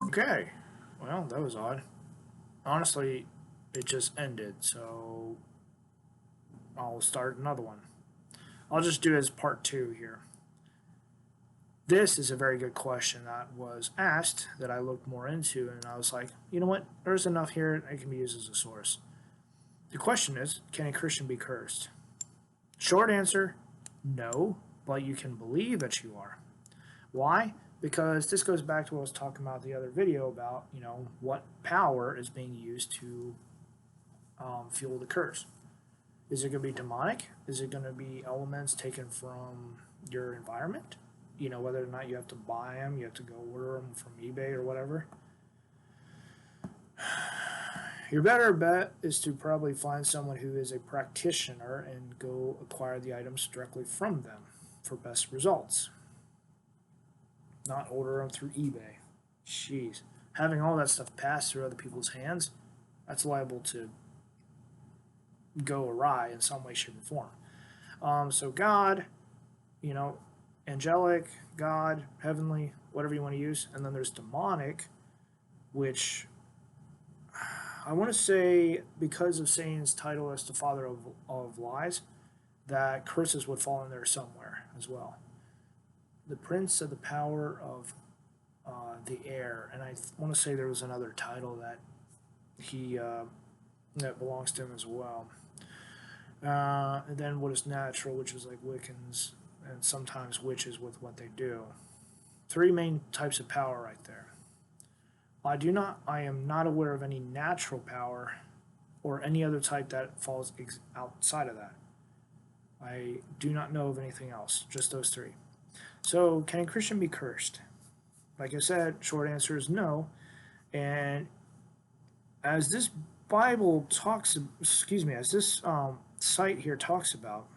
Okay, well, that was odd. Honestly, it just ended, so I'll start another one. I'll just do it as part two here. This is a very good question that was asked that I looked more into, and I was like, you know what? There's enough here, it can be used as a source. The question is, can a Christian be cursed? Short answer, no, but you can believe that you are. Why? Because this goes back to what I was talking about the other video about, what power is being used to fuel the curse. Is it going to be demonic? Is it going to be elements taken from your environment? Whether or not you have to buy them, you have to go order them from eBay or whatever. Your better bet is to probably find someone who is a practitioner and go acquire the items directly from them for best results. Not order them through eBay. Jeez. Having all that stuff pass through other people's hands, that's liable to go awry in some way, shape, or form. So God, angelic, God, heavenly, whatever you want to use. And then there's demonic, which I want to say, because of Satan's title as the father of lies, that curses would fall in there somewhere as well. The prince of the power of the air, and I want to say there was another title that he that belongs to him as well. And then what is natural, which is like Wiccans and sometimes witches with what they do. Three main types of power right there. I am not aware of any natural power or any other type that falls outside of that. I do not know of anything else, just those three. So, can a Christian be cursed? Like I said, short answer is no. And as this Bible talks, as this site here talks about,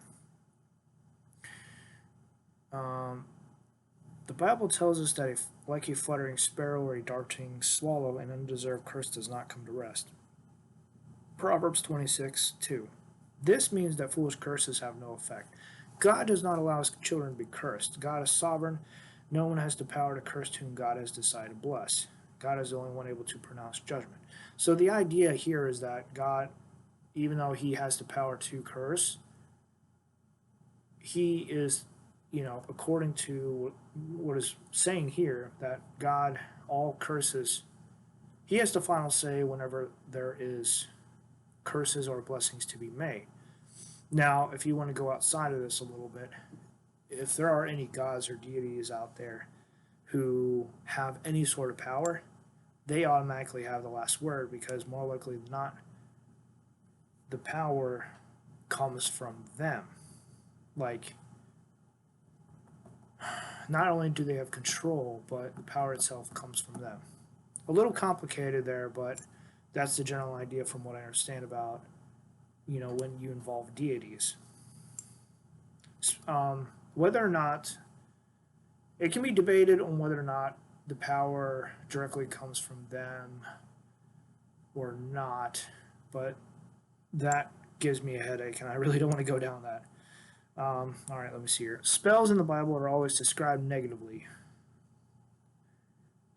the Bible tells us that like a fluttering sparrow or a darting swallow, an undeserved curse does not come to rest. Proverbs 26:2. This means that foolish curses have no effect. God does not allow his children to be cursed. God is sovereign. No one has the power to curse whom God has decided to bless. God is the only one able to pronounce judgment. So the idea here is that God, even though he has the power to curse, he is, according to what is saying here, that God, all curses, he has the final say whenever there is curses or blessings to be made. Now, if you want to go outside of this a little bit, if there are any gods or deities out there who have any sort of power, they automatically have the last word, because more likely than not, the power comes from them. Like, not only do they have control, but the power itself comes from them. A little complicated there, but that's the general idea from what I understand about, when you involve deities. Whether or not, it can be debated on whether or not the power directly comes from them or not, but that gives me a headache, and I really don't want to go down that. All right, let me see here. Spells in the Bible are always described negatively.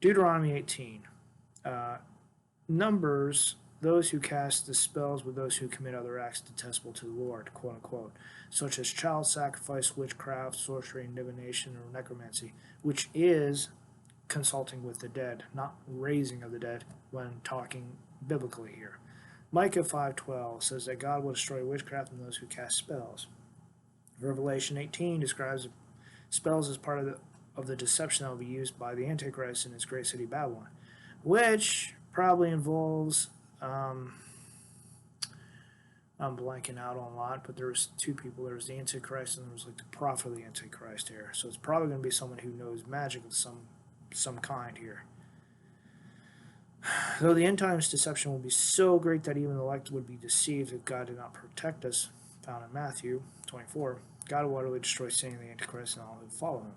Deuteronomy 18. Numbers those who cast the spells with those who commit other acts detestable to the Lord, quote unquote, such as child sacrifice, witchcraft, sorcery, divination, or necromancy, which is consulting with the dead, not raising of the dead when talking biblically here. Micah 5:12 says that God will destroy witchcraft and those who cast spells. Revelation 18 describes spells as part of the deception that will be used by the Antichrist in his great city Babylon, which probably involves, I'm blanking out on a lot, but there was two people. There was the Antichrist and there was like the prophet of the Antichrist here. So it's probably going to be someone who knows magic of some kind here. Though the end times deception will be so great that even the elect would be deceived if God did not protect us, found in Matthew 24, God will utterly destroy Satan, the Antichrist, and all who follow him.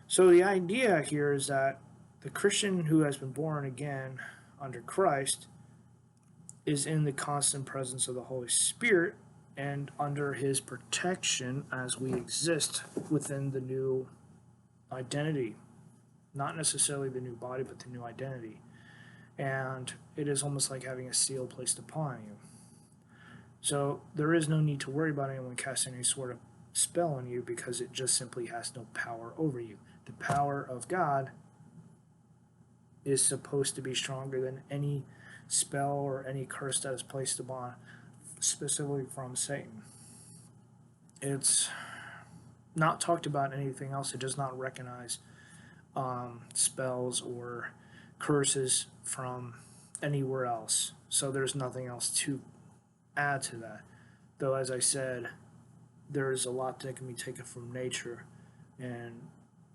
So the idea here is that the Christian who has been born again under Christ is in the constant presence of the Holy Spirit and under his protection as we exist within the new identity not necessarily the new body, but the new identity. And it is almost like having a seal placed upon you. So there is no need to worry about anyone casting any sort of spell on you because it just simply has no power over you. The power of God is supposed to be stronger than any spell or any curse that is placed upon, specifically from Satan. It's not talked about anything else. It does not recognize spells or curses from anywhere else. So there's nothing else to add to that. Though, as I said, there's a lot that can be taken from nature, and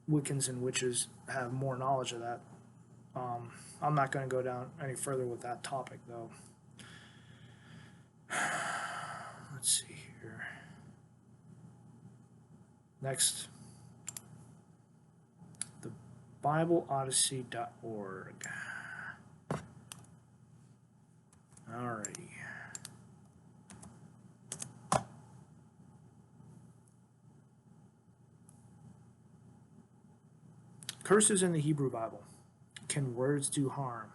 Wiccans and witches have more knowledge of that. I'm not going to go down any further with that topic, though. Let's see here. Next, the BibleOdyssey.org. Alrighty. Curses in the Hebrew Bible. Can words do harm?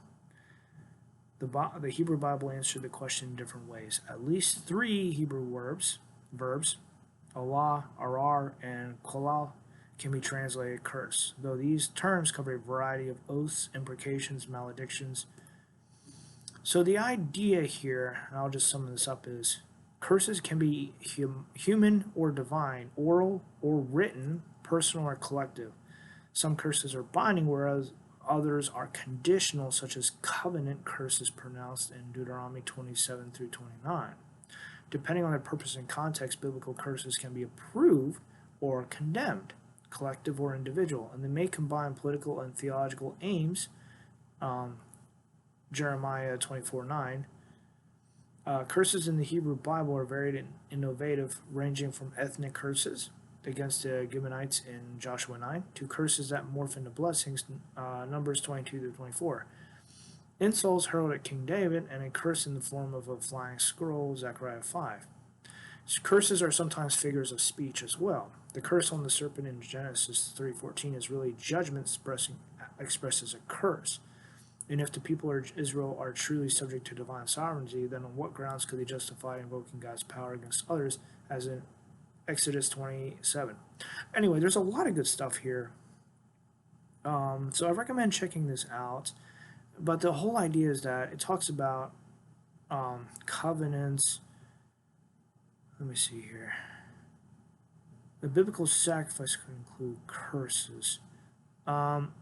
The Hebrew Bible answered the question in different ways. At least 3 Hebrew verbs, Allah, arar, and kolal, can be translated curse, though these terms cover a variety of oaths, imprecations, maledictions. So the idea here, and I'll just sum this up, is curses can be human or divine, oral or written, personal or collective. Some curses are binding, whereas others are conditional, such as covenant curses pronounced in Deuteronomy 27 through 29. Depending on their purpose and context, biblical curses can be approved or condemned, collective or individual, and they may combine political and theological aims. Jeremiah 24:9. Curses in the Hebrew Bible are varied and innovative, ranging from ethnic curses against the Gibeonites in Joshua 9 to curses that morph into blessings, Numbers 22-24. Insults hurled at King David, and a curse in the form of a flying scroll, Zechariah 5. Curses are sometimes figures of speech as well. The curse on the serpent in Genesis 3:14 is really judgment expressed as a curse. And if the people of Israel are truly subject to divine sovereignty, then on what grounds could they justify invoking God's power against others, as in Exodus 27? Anyway, there's a lot of good stuff here. So I recommend checking this out. But the whole idea is that it talks about covenants. Let me see here. The biblical sacrifice could include curses.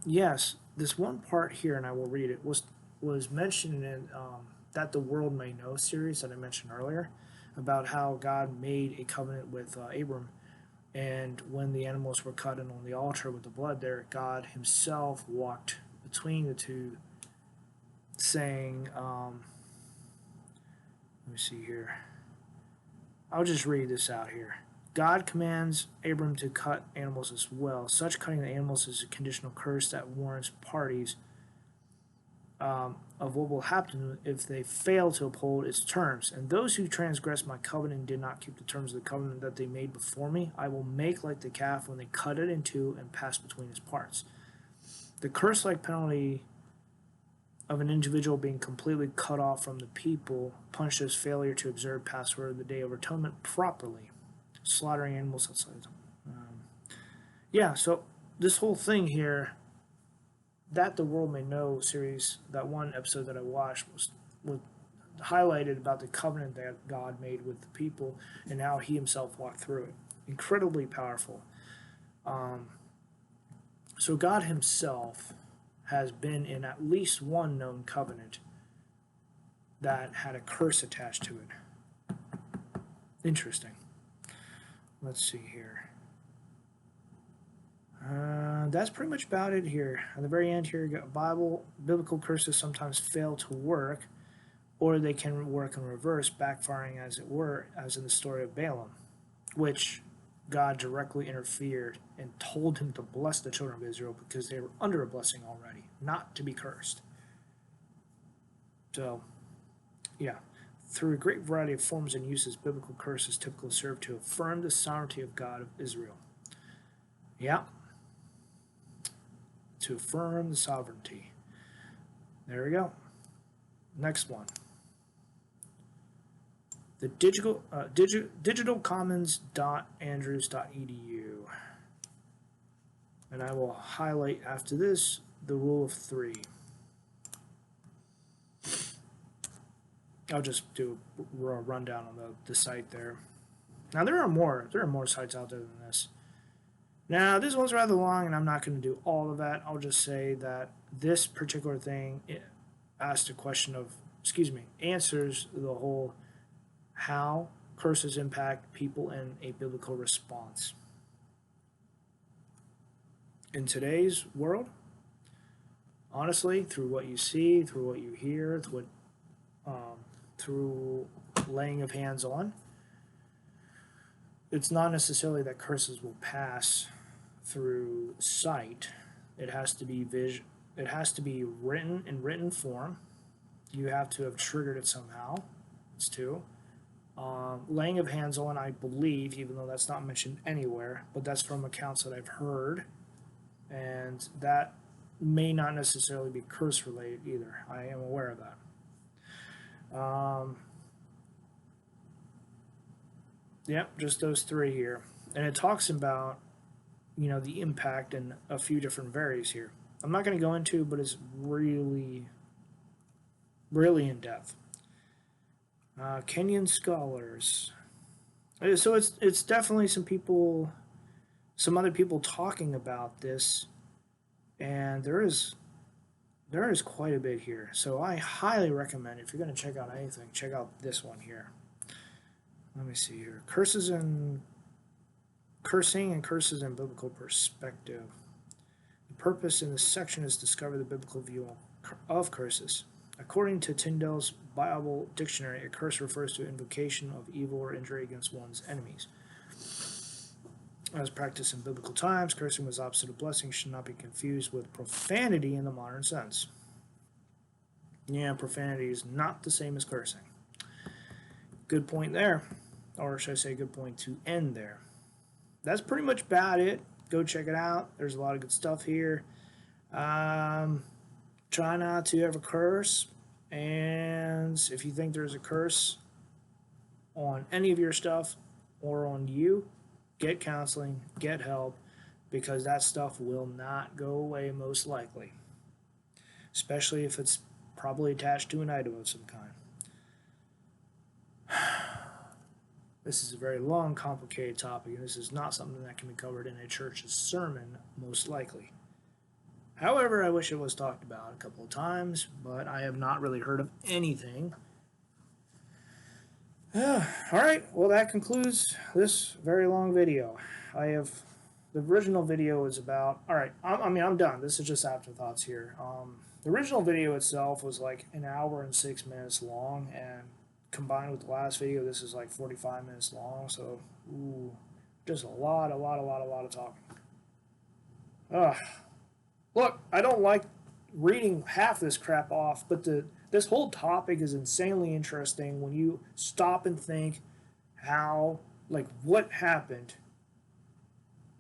Yes, this one part here, and I will read it, was mentioned in That the World May Know series that I mentioned earlier, about how God made a covenant with Abram, and when the animals were cut and on the altar with the blood there, God himself walked between the two, saying, let me see here. I'll just read this out here. God commands Abram to cut animals as well. Such cutting the animals is a conditional curse that warns parties of what will happen if they fail to uphold its terms. And those who transgress my covenant and did not keep the terms of the covenant that they made before me, I will make like the calf when they cut it in two and pass between its parts. The curse-like penalty of an individual being completely cut off from the people punishes failure to observe Passover, the Day of Atonement, properly. Slaughtering animals outside. Yeah, so this whole thing here, That the World May Know series, that one episode that I watched was highlighted about the covenant that God made with the people and how he himself walked through it. Incredibly powerful. So God himself has been in at least one known covenant that had a curse attached to it. Interesting. Let's see here. That's pretty much about it here. At the very end here, you got biblical curses sometimes fail to work, or they can work in reverse, backfiring as it were, as in the story of Balaam, which God directly interfered and told him to bless the children of Israel because they were under a blessing already, not to be cursed. So, yeah. Through a great variety of forms and uses, biblical curses typically serve to affirm the sovereignty of God of Israel. Yeah. to affirm the sovereignty. There we go. Next one. The digitalcommons.andrews.edu. And I will highlight after this the rule of three. I'll just do a rundown on the site there. Now there are more sites out there than this. Now this one's rather long, and I'm not going to do all of that. I'll just say that this particular thing asked a question of, answers the whole how curses impact people in a biblical response. In today's world, honestly, through what you see, through what you hear, through laying of hands on, it's not necessarily that curses will pass through sight. It has to be it has to be written in written form. You have to have triggered it somehow. It's two. Laying of hands on, I believe, even though that's not mentioned anywhere, but that's from accounts that I've heard, and that may not necessarily be curse related either. I am aware of that. Yep, just those three here. And it talks about, the impact in a few different varies here. I'm not going to go into, but it's really, really in depth. Kenyan scholars. So it's definitely some other people talking about this, and there is quite a bit here. So I highly recommend, if you're going to check out anything, check out this one here. Let me see here. Cursing and curses in biblical perspective. The purpose in this section is to discover the biblical view of curses. According to Tyndale's Bible Dictionary, a curse refers to invocation of evil or injury against one's enemies. As practiced in biblical times, cursing was opposite of blessing, should not be confused with profanity in the modern sense. Yeah, profanity is not the same as cursing. Good point there. Or should I say good point to end there. That's pretty much about it. Go check it out. There's a lot of good stuff here. Try not to ever curse. And if you think there's a curse on any of your stuff or on you, get counseling, get help, because that stuff will not go away most likely. Especially if it's probably attached to an item of some kind. This is a very long, complicated topic, and this is not something that can be covered in a church's sermon, most likely. However, I wish it was talked about a couple of times, but I have not really heard of anything. Alright, well that concludes this very long video. The original video is about, alright, I'm done. This is just afterthoughts here. The original video itself was like an hour and 6 minutes long, and combined with the last video, this is like 45 minutes long, so just a lot of talking. Look, I don't like reading half this crap off, but this whole topic is insanely interesting when you stop and think what happened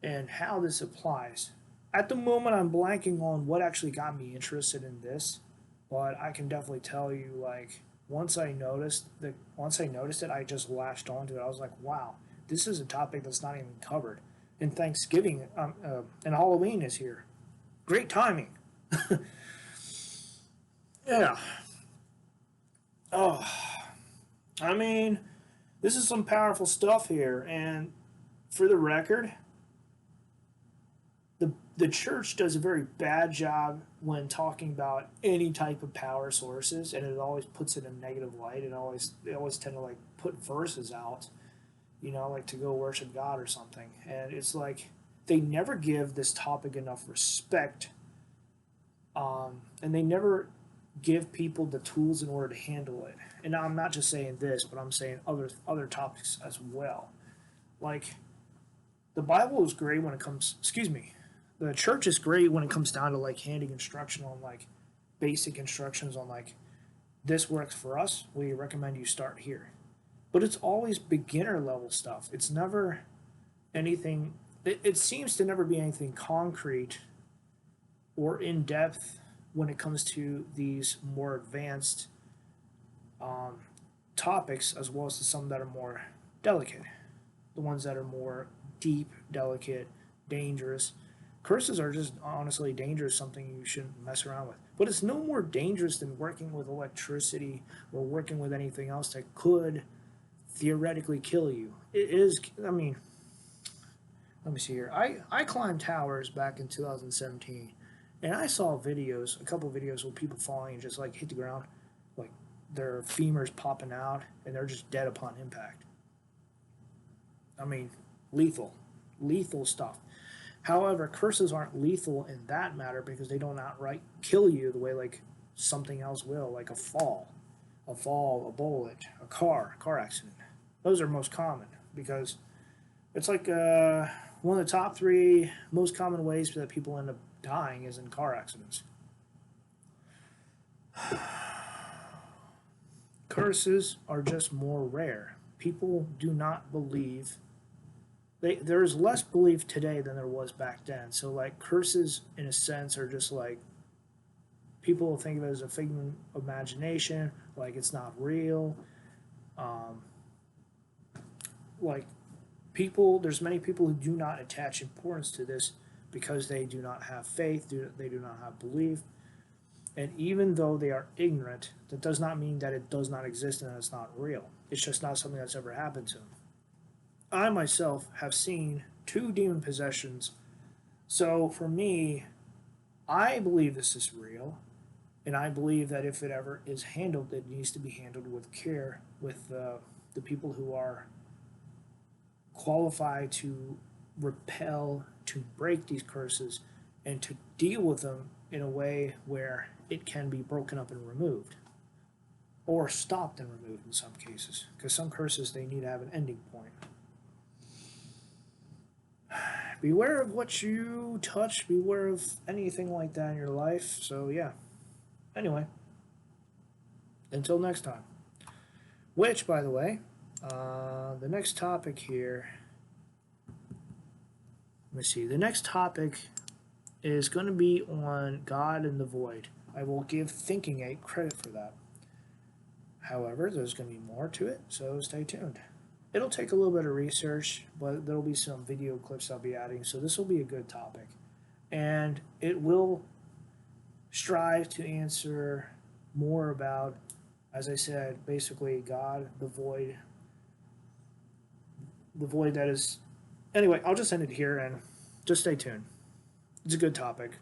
and how this applies. At the moment, I'm blanking on what actually got me interested in this, but I can definitely tell you, once I noticed it, I just latched onto it. I was like, wow, this is a topic that's not even covered. And Thanksgiving and Halloween is here. Great timing. Yeah. Oh, this is some powerful stuff here. And for the record, the church does a very bad job when talking about any type of power sources, and it always puts it in a negative light. They always tend to put verses out, to go worship God or something. And it's like they never give this topic enough respect, and they never give people the tools in order to handle it. And I'm not just saying this, but I'm saying other topics as well. The Bible is great when it comes. The church is great when it comes down to handing instruction on basic instructions on this works for us. We recommend you start here. But it's always beginner level stuff. It's never anything. It seems to never be anything concrete or in depth when it comes to these more advanced um, topics, as well as to some that are more delicate, the ones that are more deep, delicate, dangerous. Curses are just honestly dangerous, something you shouldn't mess around with. But it's no more dangerous than working with electricity or working with anything else that could theoretically kill you. It is, I mean, let me see here. I climbed towers back in 2017, and I saw videos, a couple of videos of people falling and just like hit the ground, like their femurs popping out, and they're just dead upon impact. I mean, lethal, lethal stuff. However, curses aren't lethal in that matter because they don't outright kill you the way like something else will, like a fall, a bullet, a car accident. Those are most common because it's like one of the top three most common ways that people end up dying is in car accidents. Curses are just more rare. People do not believe there's less belief today than there was back then. So like curses in a sense are just like people think of it as a figment of imagination, like it's not real. Um, like there's many people who do not attach importance to this because they do not have faith, they do not have belief. And even though they are ignorant, that does not mean that it does not exist and it's not real. It's just not something that's ever happened to them. I myself have seen 2 demon possessions. So for me, I believe this is real. And I believe that if it ever is handled, it needs to be handled with care with the people who are qualified to repel, to break these curses, and to deal with them in a way where it can be broken up and removed. Or stopped and removed in some cases. Because some curses, they need to have an ending point. Beware of what you touch, beware of anything like that in your life. So, yeah. Anyway, until next time. Which, by the way, the next topic here. Let me see. The next topic is going to be on God and the Void. I will give Thinking Ape credit for that. However, there's going to be more to it, so stay tuned. It'll take a little bit of research, but there'll be some video clips I'll be adding, so this will be a good topic. And it will strive to answer more about, as I said, basically God, the void that is. Anyway, I'll just end it here and just stay tuned. It's a good topic.